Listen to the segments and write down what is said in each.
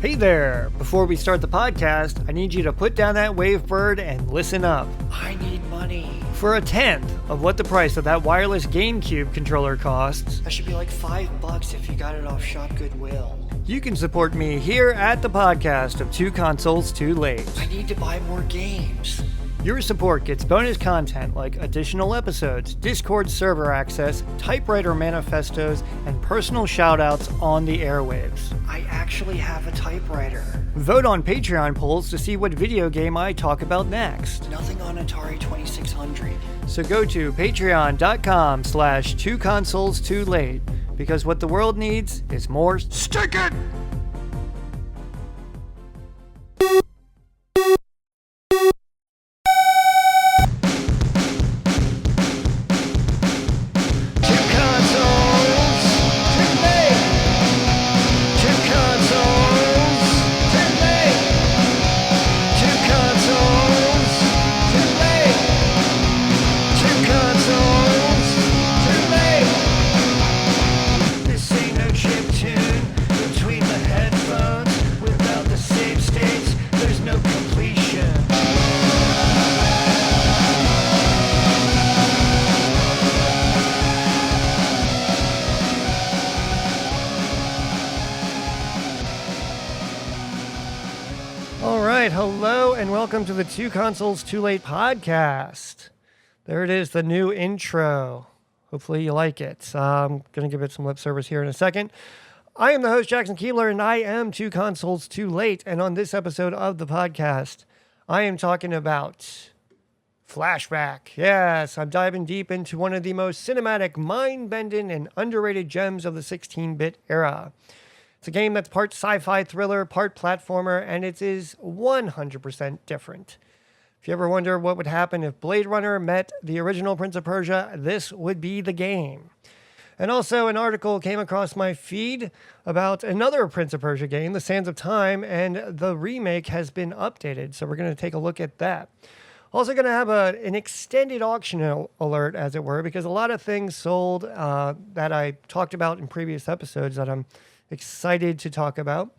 Hey there! Before we start the podcast, I need you to put down that wave bird and listen up. I need money. For a tenth of what the price of that wireless GameCube controller costs, That should be like $5 if you got it off Shop Goodwill. you can support me here at the podcast of Two Consoles Too Late. I need to buy more games. Your support gets bonus content like additional episodes, Discord server access, typewriter manifestos, and personal shoutouts on the airwaves. I actually have a typewriter. Vote on Patreon polls to see what video game I talk about next. Nothing on Atari 2600. So go to patreon.com/2consoles2late because what the world needs is more stick it! Hello and welcome to the Two Consoles Too Late podcast. There it is, the new intro. Hopefully you like it. I'm going to give it some lip service here in a second. I am the host, Jackson Keebler, and I am Two Consoles Too Late. And on this episode of the podcast, I am talking about Flashback. Yes, I'm diving deep into one of the most cinematic, mind-bending, and underrated gems of the 16-bit era. It's a game that's part sci-fi thriller, part platformer, and it is 100% different. If you ever wonder what would happen if Blade Runner met the original Prince of Persia, this would be the game. And also an article came across my feed about another Prince of Persia game, The Sands of Time, and the remake has been updated, so we're going to take a look at that. Also going to have an extended auction alert, as it were, because a lot of things sold that I talked about in previous episodes that I'm excited to talk about.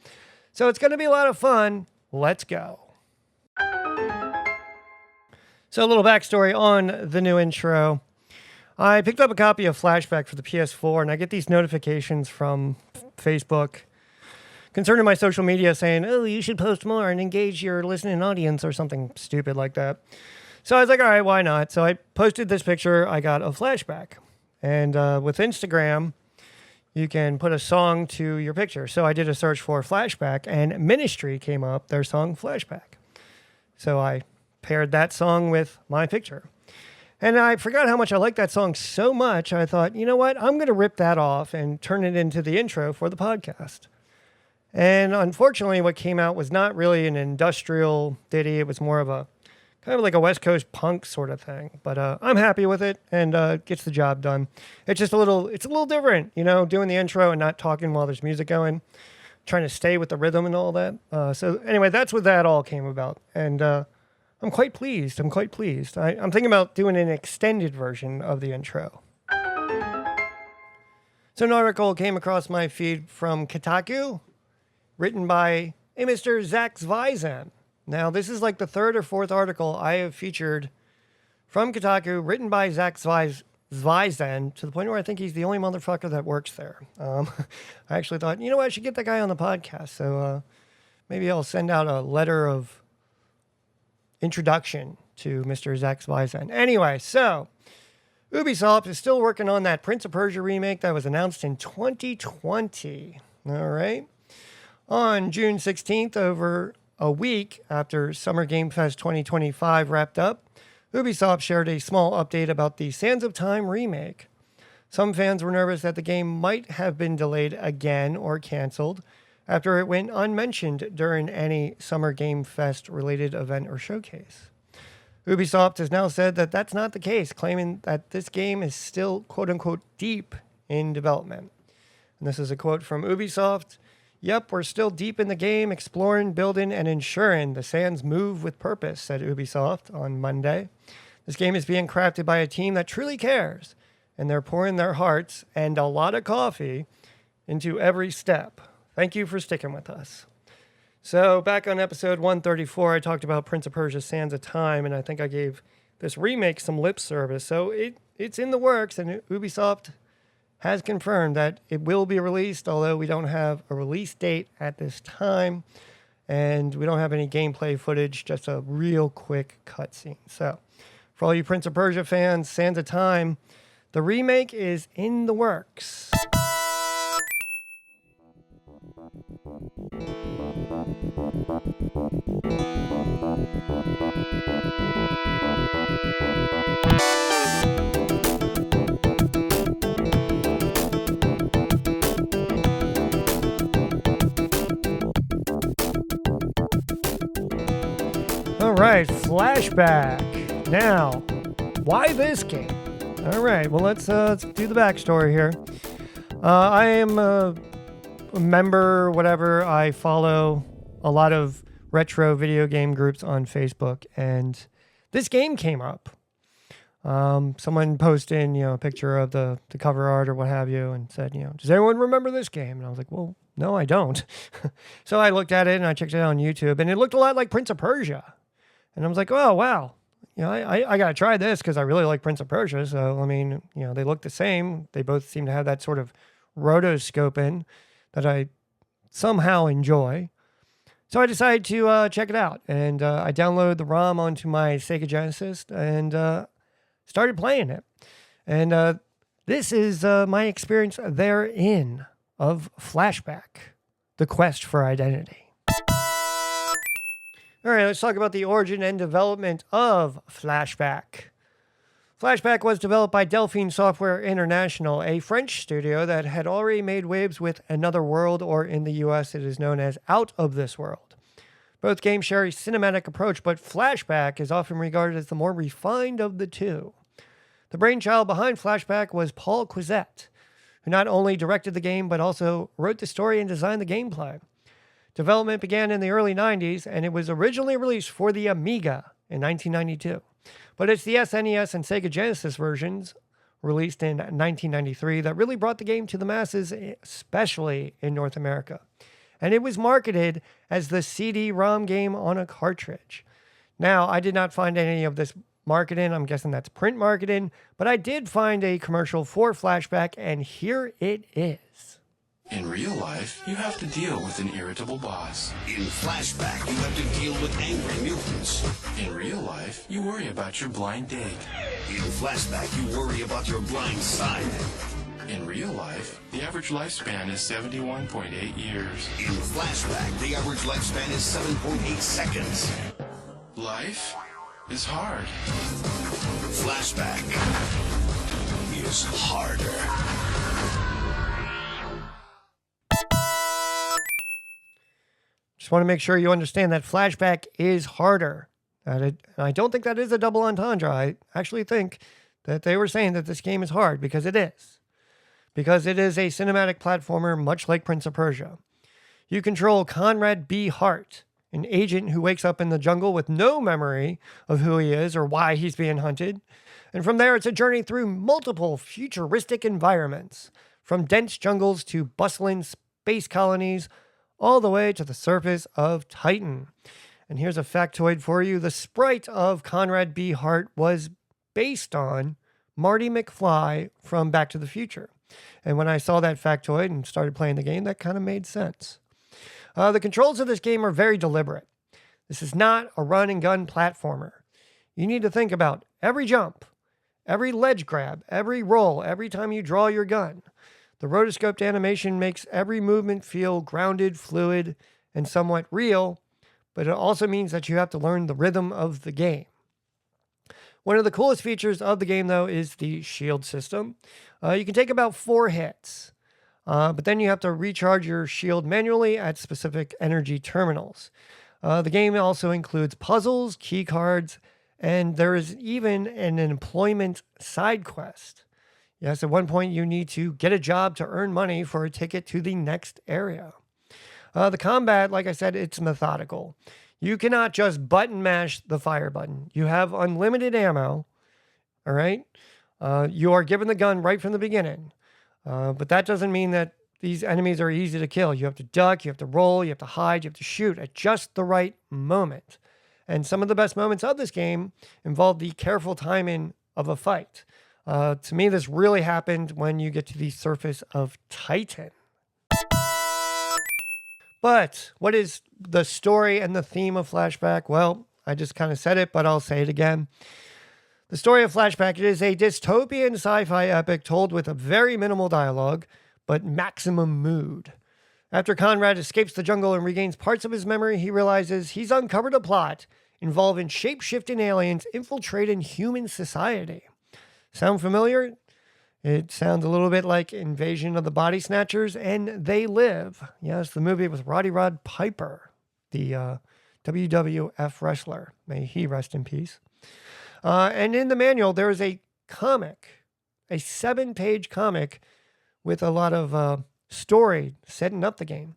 So it's going to be a lot of fun. Let's go. So a little backstory on the new intro. I picked up a copy of Flashback for the PS4, and I get these notifications from Facebook concerning my social media saying, oh, you should post more and engage your listening audience or something stupid like that. So I was like, all right, why not? So I posted this picture I got of Flashback. And with Instagram, you can put a song to your picture. So I did a search for Flashback, and Ministry came up, their song Flashback. So I paired that song with my picture. And I forgot how much I liked that song so much, I thought, you know what? I'm going to rip that off and turn it into the intro for the podcast. And unfortunately, what came out was not really an industrial ditty. It was more of a kind of like a West Coast punk sort of thing. But I'm happy with it and gets the job done. It's just a little different, you know, doing the intro and not talking while there's music going, trying to stay with the rhythm and all that. So anyway, that's what that all came about. And I'm quite pleased. I'm thinking about doing an extended version of the intro. So an article came across my feed from Kotaku, written by a Mr. Zach Zweizan. Now, this is like the third or fourth article I have featured from Kotaku, written by Zach Zweizan, to the point where I think he's the only motherfucker that works there. I actually thought, you know what, I should get that guy on the podcast. So maybe I'll send out a letter of introduction to Mr. Zach Zweizan. Anyway, so Ubisoft is still working on that Prince of Persia remake that was announced in 2020. All right. On June 16th, over a week after Summer Game Fest 2025 wrapped up, Ubisoft shared a small update about the Sands of Time remake. Some fans were nervous that the game might have been delayed again or canceled after it went unmentioned during any Summer Game Fest related event or showcase. Ubisoft has now said that that's not the case, claiming that this game is still quote-unquote deep in development. And this is a quote from Ubisoft. Yep, we're still deep in the game, exploring, building, and ensuring the sands move with purpose, said Ubisoft on Monday. This game is being crafted by a team that truly cares, and they're pouring their hearts and a lot of coffee into every step. Thank you for sticking with us. So back on episode 134, I talked about Prince of Persia: Sands of Time, and I think I gave this remake some lip service. So it's in the works, and Ubisoft has confirmed that it will be released, although we don't have a release date at this time, and we don't have any gameplay footage, just a real quick cutscene. So for all you Prince of Persia fans, Sands of Time, the remake is in the works. All right, Flashback. Now, why this game? All right, well, let's do the backstory here. I am a member, whatever. I follow a lot of retro video game groups on Facebook, and this game came up. Someone posted in, a picture of the cover art or what have you, and said, does anyone remember this game? And I was like, well, no, I don't. So I looked at it and I checked it out on YouTube, and it looked a lot like Prince of Persia. And I was like, oh, wow. I got to try this because I really like Prince of Persia. So, I mean, they look the same. They both seem to have that sort of rotoscoping that I somehow enjoy. So I decided to check it out. And I downloaded the ROM onto my Sega Genesis and started playing it. And this is my experience therein of Flashback, the quest for identity. All right, let's talk about the origin and development of Flashback. Flashback was developed by Delphine Software International, a French studio that had already made waves with Another World, or in the US it is known as Out of This World. Both games share a cinematic approach, but Flashback is often regarded as the more refined of the two. The brainchild behind Flashback was Paul Quizet, who not only directed the game but also wrote the story and designed the gameplay. Development began in the early 90s, and it was originally released for the Amiga in 1992. But it's the SNES and Sega Genesis versions, released in 1993, that really brought the game to the masses, especially in North America. And it was marketed as the CD-ROM game on a cartridge. Now, I did not find any of this marketing. I'm guessing that's print marketing. But I did find a commercial for Flashback, and here it is. In real life, you have to deal with an irritable boss. In Flashback, you have to deal with angry mutants. In real life, you worry about your blind date. In Flashback, you worry about your blind side. In real life, the average lifespan is 71.8 years. In Flashback, the average lifespan is 7.8 seconds. Life is hard. Flashback is harder. Just want to make sure you understand that Flashback is harder. I don't think that is a double entendre. I actually think that they were saying that this game is hard because it is. Because it is a cinematic platformer much like Prince of Persia. You control Conrad B. Hart, an agent who wakes up in the jungle with no memory of who he is or why he's being hunted. And from there, it's a journey through multiple futuristic environments, from dense jungles to bustling space colonies, all the way to the surface of Titan. And here's a factoid for you. The sprite of Conrad B. Hart was based on Marty McFly from Back to the Future. And when I saw that factoid and started playing the game, that kind of made sense. The controls of this game are very deliberate. This is not a run and gun platformer. You need to think about every jump, every ledge grab, every roll, every time you draw your gun. The rotoscoped animation makes every movement feel grounded, fluid, and somewhat real, but it also means that you have to learn the rhythm of the game. One of the coolest features of the game, though, is the shield system. You can take about 4 hits, but then you have to recharge your shield manually at specific energy terminals. The game also includes puzzles, key cards, and there is even an employment side quest. Yes, at one point you need to get a job to earn money for a ticket to the next area. The combat, like I said, it's methodical. You cannot just button mash the fire button. You have unlimited ammo, all right? You are given the gun right from the beginning. But that doesn't mean that these enemies are easy to kill. You have to duck, you have to roll, you have to hide, you have to shoot at just the right moment. And some of the best moments of this game involve the careful timing of a fight. To me, this really happened when you get to the surface of Titan. But what is the story and the theme of Flashback? Well, I just kind of said it, but I'll say it again. The story of Flashback, it is a dystopian sci-fi epic told with a very minimal dialogue, but maximum mood. After Conrad escapes the jungle and regains parts of his memory, he realizes he's uncovered a plot involving shape-shifting aliens infiltrating human society. Sound familiar? It sounds a little bit like Invasion of the Body Snatchers and They Live. Yes, the movie with Roddy Rod Piper, the WWF wrestler. May he rest in peace. And in the manual, there is a comic, a 7-page comic with a lot of story setting up the game.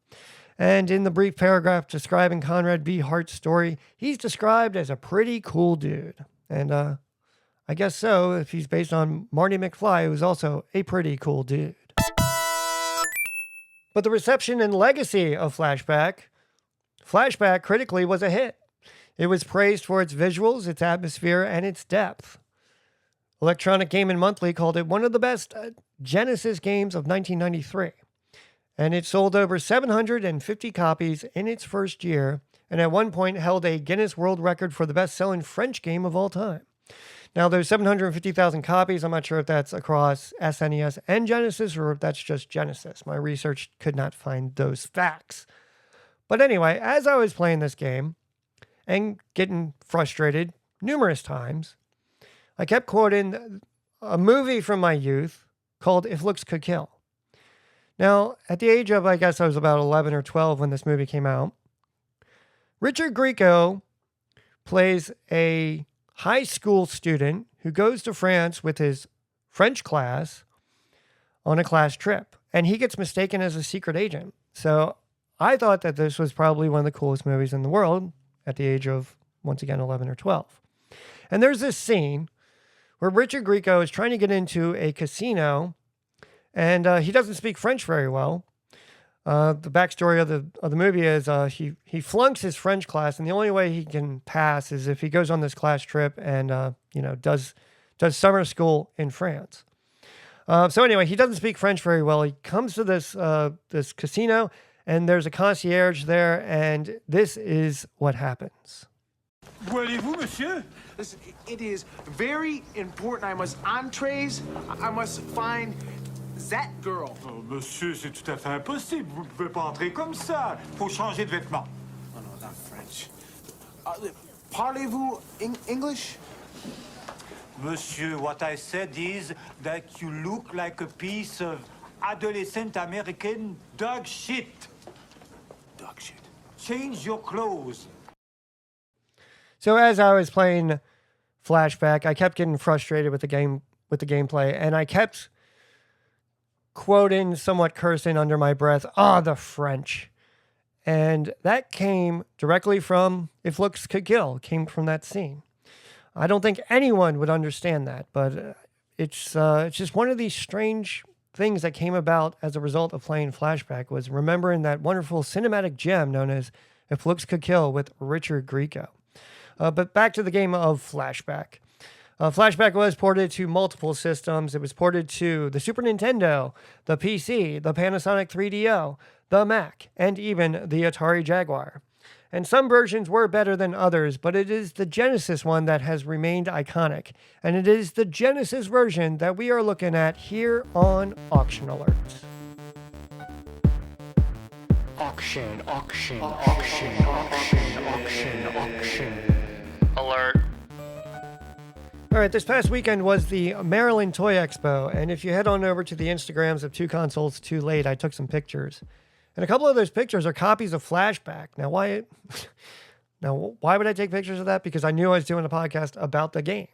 And in the brief paragraph describing Conrad B. Hart's story, he's described as a pretty cool dude. And I guess so, if he's based on Marty McFly, who's also a pretty cool dude. But the reception and legacy of Flashback critically was a hit. It was praised for its visuals, its atmosphere, and its depth. Electronic Game & Monthly called it one of the best Genesis games of 1993. And it sold over 750 copies in its first year, and at one point held a Guinness World Record for the best-selling French game of all time. Now, there's 750,000 copies. I'm not sure if that's across SNES and Genesis, or if that's just Genesis. My research could not find those facts. But anyway, as I was playing this game, and getting frustrated numerous times, I kept quoting a movie from my youth called If Looks Could Kill. Now, at the age of, I guess I was about 11 or 12 when this movie came out, Richard Grieco plays a high school student who goes to France with his French class on a class trip, and he gets mistaken as a secret agent. So I thought that this was probably one of the coolest movies in the world at the age of, once again, 11 or 12. And there's this scene where Richard Grieco is trying to get into a casino, and he doesn't speak French very well. The backstory of the movie is he flunks his French class, and the only way he can pass is if he goes on this class trip and does summer school in France. So anyway, he doesn't speak French very well. He comes to this casino, and there's a concierge there, and this is what happens. Où allez-vous, monsieur? Listen, it is very important. I must entrees. I must find that girl. Oh, monsieur, c'est tout à fait impossible. Vous ne pouvez pas entrer comme ça. Faut changer de vêtements. Oh, no, not French. Parlez-vous English? Monsieur, what I said is that you look like a piece of adolescent American dog shit. Dog shit. Change your clothes. So as I was playing Flashback, I kept getting frustrated with the gameplay, and I kept quoting, somewhat cursing under my breath, the French. And that came directly from If Looks Could Kill, came from that scene. I don't think anyone would understand that, but it's just one of these strange things that came about as a result of playing Flashback, was remembering that wonderful cinematic gem known as If Looks Could Kill with Richard Grieco. But back to the game of Flashback. Flashback was ported to multiple systems. It was ported to the Super Nintendo, the PC, the Panasonic 3DO, the Mac, and even the Atari Jaguar. And some versions were better than others, but it is the Genesis one that has remained iconic. And it is the Genesis version that we are looking at here on Auction Alerts. Auction alert. All right, this past weekend was the Maryland Toy Expo, and if you head on over to the Instagrams of Two Consoles Too Late, I took some pictures. And a couple of those pictures are copies of Flashback. Now, why would I take pictures of that? Because I knew I was doing a podcast about the game.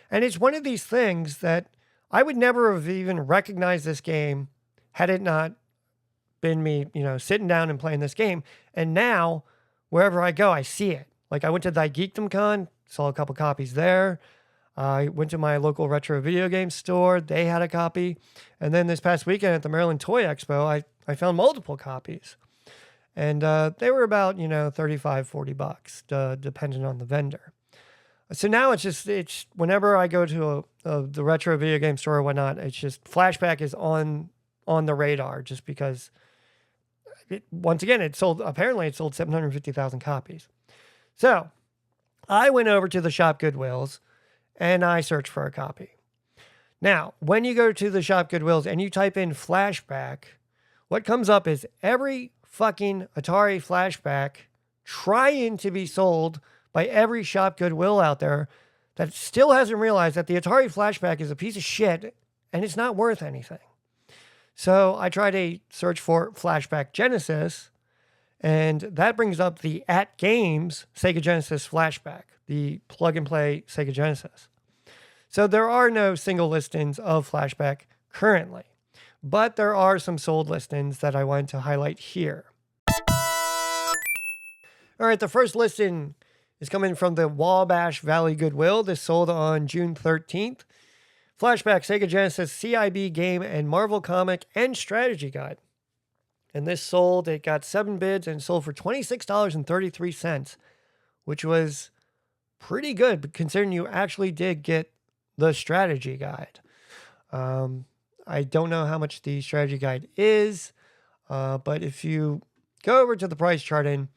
And it's one of these things that I would never have even recognized this game had it not been me, sitting down and playing this game. And now, wherever I go, I see it. Like, I went to Thy Geekdom Con, saw a couple copies there. I went to my local retro video game store. They had a copy. And then this past weekend at the Maryland Toy Expo, I found multiple copies. And they were about, $35-$40, depending on the vendor. So now it's whenever I go to the retro video game store or whatnot, it's just Flashback is on the radar just because, once again, apparently it sold 750,000 copies. So I went over to the shop Goodwills and I searched for a copy. Now, when you go to the shop Goodwills and you type in Flashback, what comes up is every fucking Atari Flashback trying to be sold by every shop Goodwill out there that still hasn't realized that the Atari Flashback is a piece of shit and it's not worth anything. So I tried a search for Flashback Genesis, and that brings up the At Games Sega Genesis Flashback, the plug-and-play Sega Genesis. So there are no single listings of Flashback currently, but there are some sold listings that I wanted to highlight here. All right, the first listing is coming from the Wabash Valley Goodwill. This sold on June 13th. Flashback Sega Genesis CIB game and Marvel comic and strategy guide. And this sold, it got 7 bids and sold for $26.33, which was pretty good considering you actually did get the strategy guide. I don't know how much the strategy guide is, but if you go over to the price chart in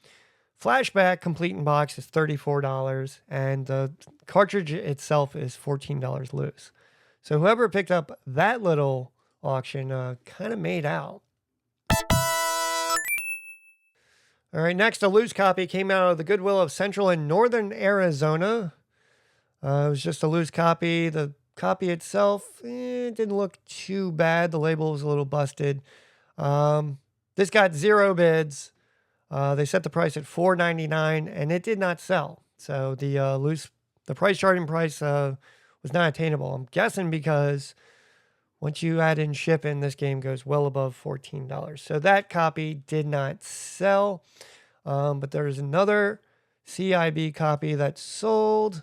Flashback complete in box is $34, and the cartridge itself is $14 loose. So whoever picked up that little auction kind of made out. All right, next, a loose copy came out of the Goodwill of Central and Northern Arizona. It was just a loose copy. The copy itself didn't look too bad. The label was a little busted. This got 0 bids. They set the price at $4.99, and it did not sell. So the price charting price was not attainable. I'm guessing because once you add in shipping, this game goes well above $14. So that copy did not sell. But there's another CIB copy that sold.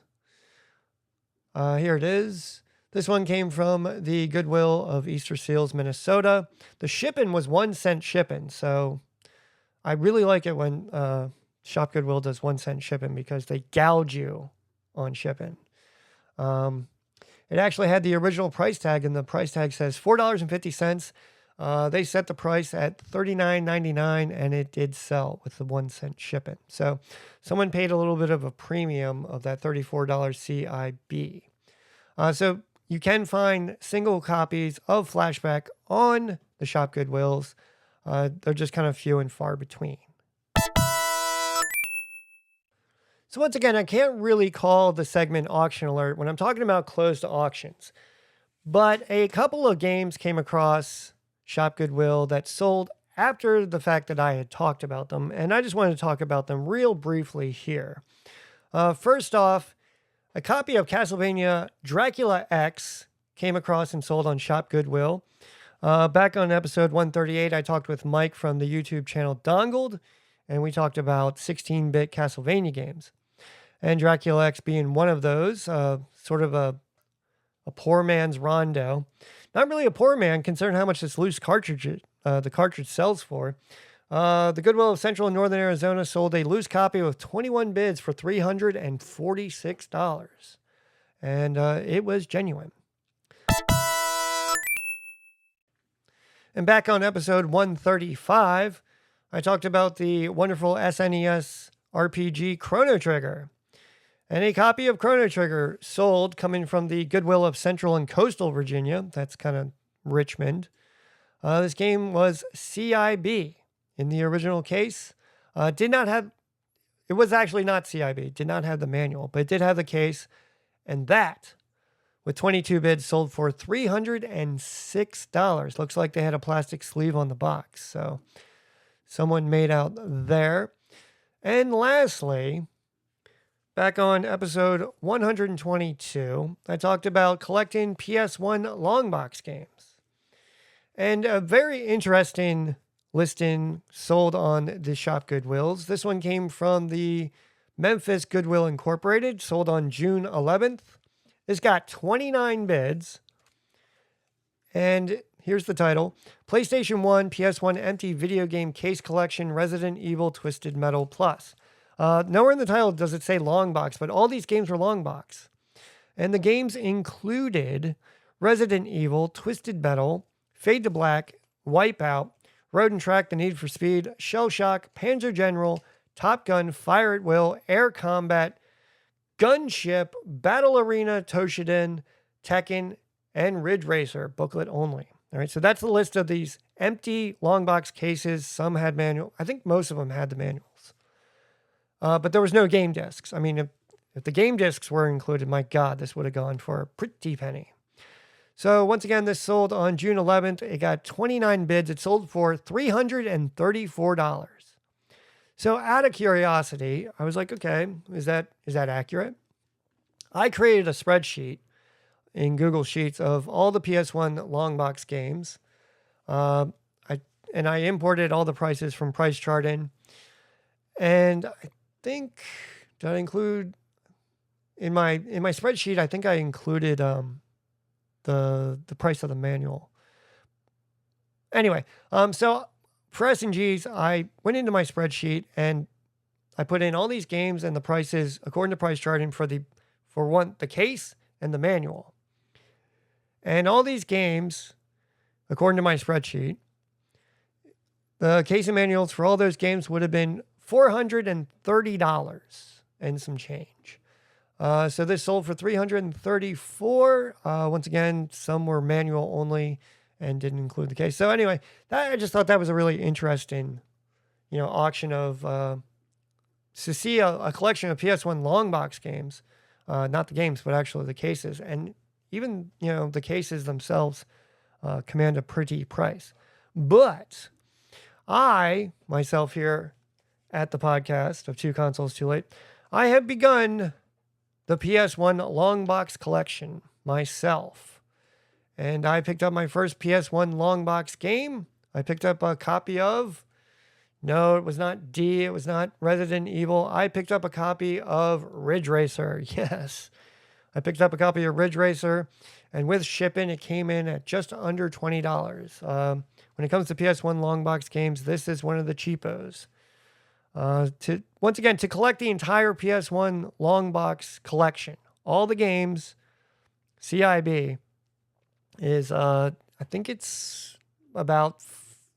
Here it is. This one came from the Goodwill of Easter Seals, Minnesota. The shipping was 1 cent shipping. So I really like it when Shop Goodwill does 1 cent shipping because they gouge you on shipping. It actually had the original price tag, and the price tag says $4.50. They set the price at $39.99, and it did sell with the 1 cent shipping. So someone paid a little bit of a premium of that $34 CIB. So you can find single copies of Flashback on the Shop Goodwills. They're just kind of few and far between. So once again, I can't really call the segment Auction Alert when I'm talking about closed auctions. But a couple of games came across Shop Goodwill that sold after the fact that I had talked about them, and I just wanted to talk about them real briefly here. First off, a copy of Castlevania Dracula X came across and sold on Shop Goodwill. Back on episode 138, I talked with Mike from the YouTube channel Dongled, and we talked about 16-bit Castlevania games. And Dracula X being one of those, sort of a poor man's Rondo. Not really a poor man, considering how much this loose cartridge, the cartridge sells for. The Goodwill of Central and Northern Arizona sold a loose copy with 21 bids for $346. And it was genuine. And back on episode 135, I talked about the wonderful SNES RPG Chrono Trigger. And a copy of Chrono Trigger sold coming from the Goodwill of Central and Coastal Virginia. That's kind of Richmond. This game was CIB in the original case. It was actually not CIB. Did not have the manual, but it did have the case. And that, with 22 bids, sold for $306. Looks like they had a plastic sleeve on the box. So someone made out there. And lastly, back on episode 122, I talked about collecting PS1 long box games. And a very interesting listing sold on the Shop Goodwills. This one came from the Memphis Goodwill Incorporated, sold on June 11th. This got 29 bids, and here's the title. PlayStation 1, PS1 Empty Video Game Case Collection, Resident Evil Twisted Metal Plus. Nowhere in the title does it say long box, but all these games were long box. And the games included Resident Evil, Twisted Metal, Fade to Black, Wipeout, Road and Track, The Need for Speed, Shell Shock, Panzer General, Top Gun, Fire at Will, Air Combat, Gunship, Battle Arena, Toshinden, Tekken, and Ridge Racer, booklet only. All right, so that's the list of these empty long box cases. Some had manual. I think most of them had the manuals. But there was no game discs. I mean, if the game discs were included, my God, this would have gone for a pretty penny. So once again, this sold on June 11th. It got 29 bids. It sold for $334. So out of curiosity, I was like, okay, is that accurate? I created a spreadsheet in Google Sheets of all the PS1 long box games. I imported all the prices from Price Charting. And I think, did I include in my spreadsheet, I think I included the price of the manual. Anyway, so for S&Gs, I went into my spreadsheet and I put in all these games and the prices according to Price Charting for the case and the manual. And all these games, according to my spreadsheet, the case and manuals for all those games would have been $430 and some change. So this sold for $334. Once again, some were manual only and didn't include the case. So anyway, I just thought that was a really interesting, auction of to see a collection of PS1 long box games, not the games, but actually the cases, and even the cases themselves command a pretty price. But I myself here at the podcast of Two Consoles Too Late, I have begun the PS1 long box collection myself. And I picked up my first PS1 long box game. I picked up a copy of, no, it was not D, it was not Resident Evil. I picked up a copy of Ridge Racer. Yes. I picked up a copy of Ridge Racer, and with shipping, it came in at just under $20. When it comes to PS1 long box games, this is one of the cheapos. To collect the entire PS1 long box collection, all the games, CIB, is I think it's about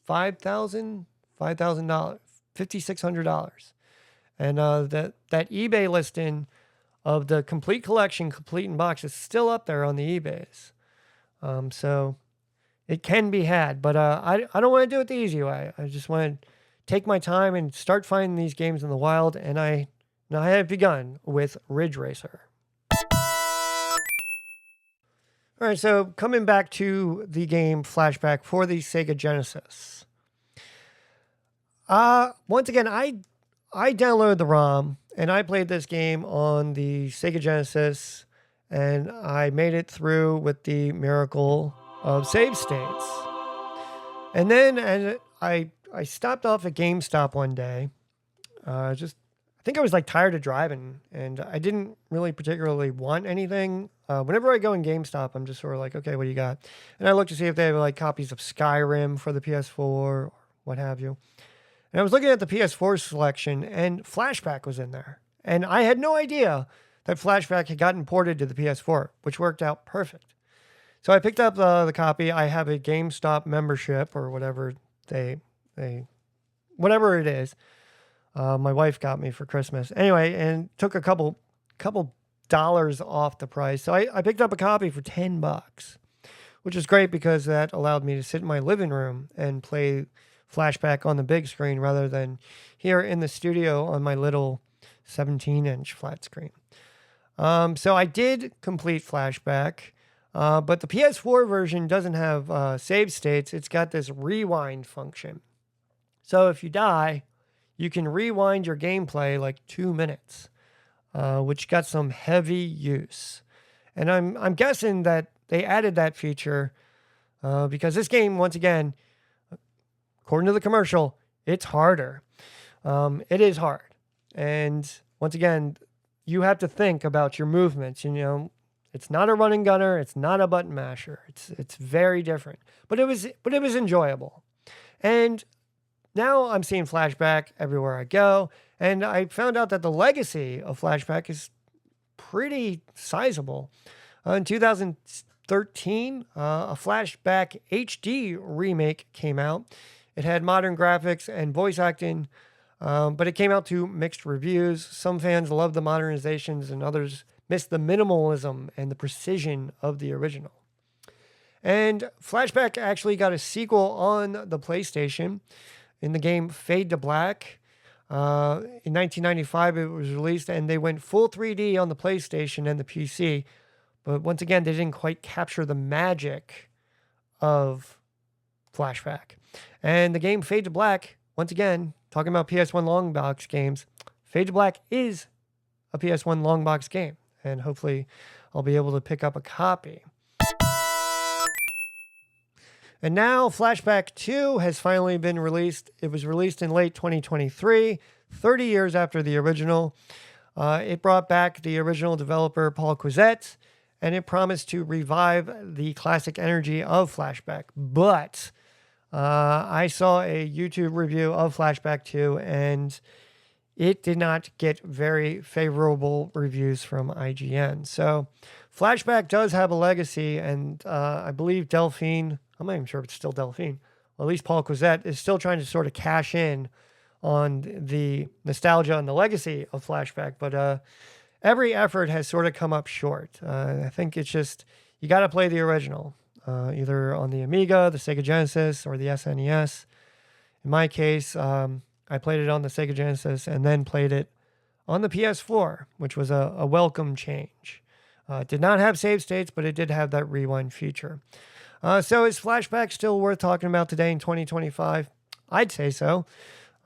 $5,600, and that eBay listing of the complete collection, complete in box, is still up there on the eBays. So it can be had, but I don't want to do it the easy way. I just want to take my time and start finding these games in the wild, and I have begun with Ridge Racer. All right, so coming back to the game Flashback for the Sega Genesis. Once again, I downloaded the ROM, and I played this game on the Sega Genesis, and I made it through with the miracle of save states. And then I stopped off at GameStop one day. I think I was tired of driving, and I didn't really particularly want anything. Whenever I go in GameStop, I'm just sort of like, okay, what do you got? And I look to see if they have copies of Skyrim for the PS4 or what have you. And I was looking at the PS4 selection, and Flashback was in there. And I had no idea that Flashback had gotten ported to the PS4, which worked out perfect. So I picked up the copy. I have a GameStop membership or whatever whatever it is. My wife got me for Christmas. Anyway, and took a couple dollars off the price. So I picked up a copy for $10, which is great because that allowed me to sit in my living room and play Flashback on the big screen rather than here in the studio on my little 17-inch flat screen. So I did complete Flashback, but the PS4 version doesn't have save states. It's got this rewind function. So if you die, you can rewind your gameplay 2 minutes, which got some heavy use. And I'm guessing that they added that feature because this game, once again, according to the commercial, it's harder. It is hard. And once again, you have to think about your movements, It's not a running gunner. It's not a button masher. It's very different. But it was enjoyable. And now I'm seeing Flashback everywhere I go, and I found out that the legacy of Flashback is pretty sizable. In 2013, a Flashback HD remake came out. It had modern graphics and voice acting, but it came out to mixed reviews. Some fans loved the modernizations, and others missed the minimalism and the precision of the original. And Flashback actually got a sequel on the PlayStation in the game Fade to Black. In 1995, it was released, and they went full 3D on the PlayStation and the PC. But once again, they didn't quite capture the magic of Flashback. And the game Fade to Black, once again, talking about PS1 long box games, Fade to Black is a PS1 long box game. And hopefully I'll be able to pick up a copy. And now Flashback 2 has finally been released. It was released in late 2023, 30 years after the original. It brought back the original developer Paul Quizet, and it promised to revive the classic energy of Flashback. But I saw a YouTube review of Flashback 2, and it did not get very favorable reviews from IGN. So Flashback does have a legacy, and I believe Delphine, I'm not even sure if it's still Delphine, well, at least Paul Quizet is still trying to sort of cash in on the nostalgia and the legacy of Flashback. But every effort has sort of come up short. I think it's just, you got to play the original, either on the Amiga, the Sega Genesis, or the SNES. In my case, I played it on the Sega Genesis and then played it on the PS4, which was a welcome change. It did not have save states, but it did have that rewind feature. So is Flashback still worth talking about today in 2025? I'd say so.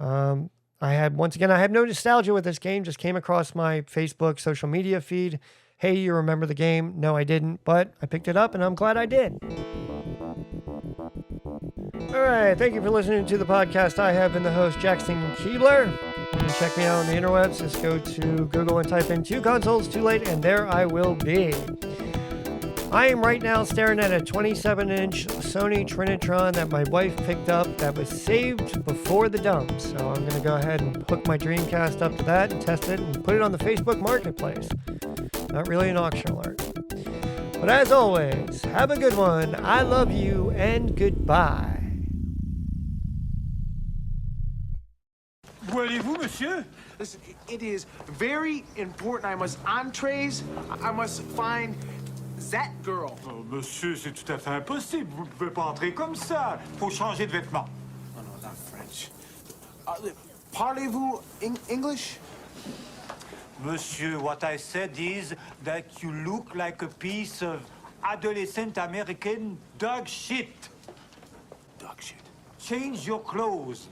I have no nostalgia with this game. Just came across my Facebook social media feed. Hey, you remember the game? No, I didn't, but I picked it up and I'm glad I did. All right, thank you for listening to the podcast. I have been the host, Jackson Keebler. You can check me out on the interwebs. Just go to Google and type in 2 consoles, too late, and there I will be. I am right now staring at a 27-inch Sony Trinitron that my wife picked up that was saved before the dump. So I'm going to go ahead and hook my Dreamcast up to that and test it and put it on the Facebook Marketplace. Not really an auction alert. But as always, have a good one. I love you and goodbye. Où allez-vous, monsieur? Listen, it is very important. I must entrees. I must find that girl. Oh, monsieur, c'est tout à fait impossible. Vous ne pouvez pas entrer comme ça. Faut changer de vêtements. Oh, no, not French. Parlez-vous English? Monsieur, what I said is that you look like a piece of adolescent American dog shit. Dog shit. Change your clothes.